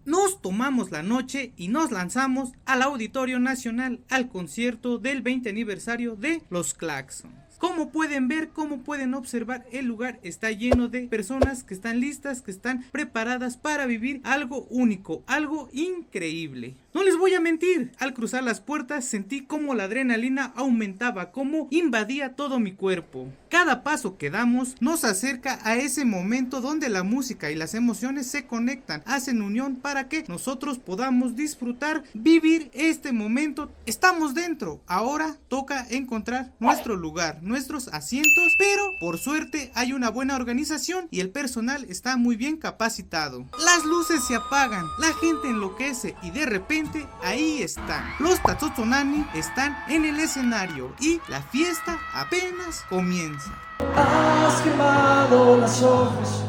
Nos tomamos la noche y nos lanzamos al Auditorio Nacional al concierto del 20 aniversario de Los Claxons. Como pueden ver, como pueden observar, el lugar está lleno de personas que están listas, que están preparadas para vivir algo único, algo increíble. No les voy a mentir, al cruzar las puertas sentí como la adrenalina aumentaba, como invadía todo mi cuerpo. Cada paso que damos nos acerca a ese momento donde la música y las emociones se conectan, hacen unión para que nosotros podamos disfrutar, vivir este momento. Estamos dentro, ahora toca encontrar nuestro lugar, nuestros asientos, pero por suerte hay una buena organización y el personal está muy bien capacitado. Las luces se apagan, la gente enloquece y de repente ahí están. Los Tatsotsonani están en el escenario y la fiesta apenas comienza. Has quemado las hojas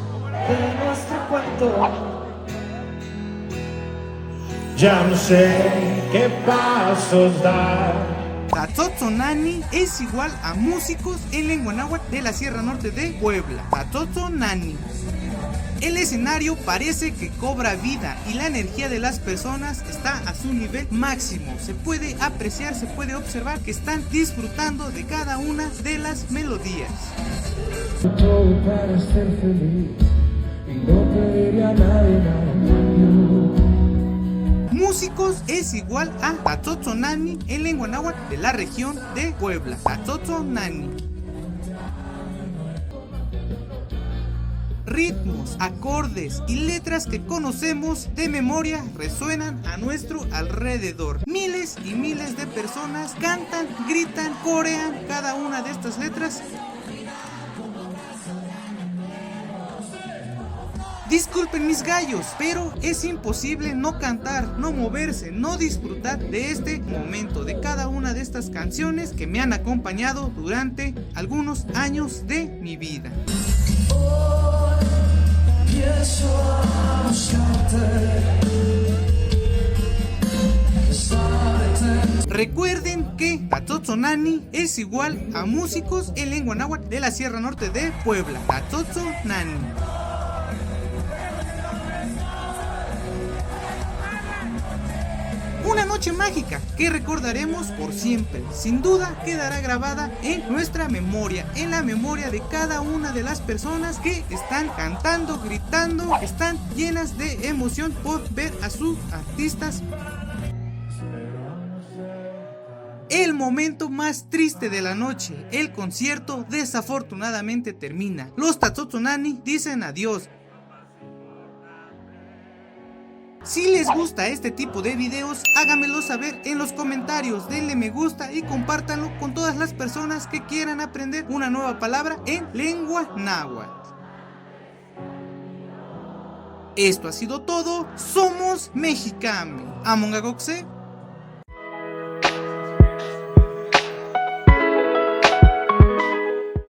de nuestro cuento. Ya no sé qué pasos dar. Tatsotsonani es igual a músicos en lengua náhuatl de la Sierra Norte de Puebla. Tatsotsonani. El escenario parece que cobra vida y la energía de las personas está a su nivel máximo. Se puede apreciar, se puede observar que están disfrutando de cada una de las melodías. Todo para ser feliz y no pediré a nadie nada. Músicos es igual a Tatsotsonani en lengua náhuatl de la región de Puebla. Tatsotsonani. Ritmos, acordes y letras que conocemos de memoria resuenan a nuestro alrededor. Miles y miles de personas cantan, gritan, corean cada una de estas letras. Disculpen mis gallos, pero es imposible no cantar, no moverse, no disfrutar de este momento, de cada una de estas canciones que me han acompañado durante algunos años de mi vida. Recuerden que Tatsotsonani es igual a músicos en lengua náhuatl de la Sierra Norte de Puebla. Tatsotsonani. Una noche mágica que recordaremos por siempre. Sin duda quedará grabada en nuestra memoria, en la memoria de cada una de las personas que están cantando, gritando, están llenas de emoción por ver a sus artistas. El momento más triste de la noche, el concierto desafortunadamente termina. Los Tatsotsonani dicen adiós. Si les gusta este tipo de videos, háganmelo saber en los comentarios, denle me gusta y compártanlo con todas las personas que quieran aprender una nueva palabra en lengua náhuatl. Esto ha sido todo, somos Mexicame. Amongagoxe.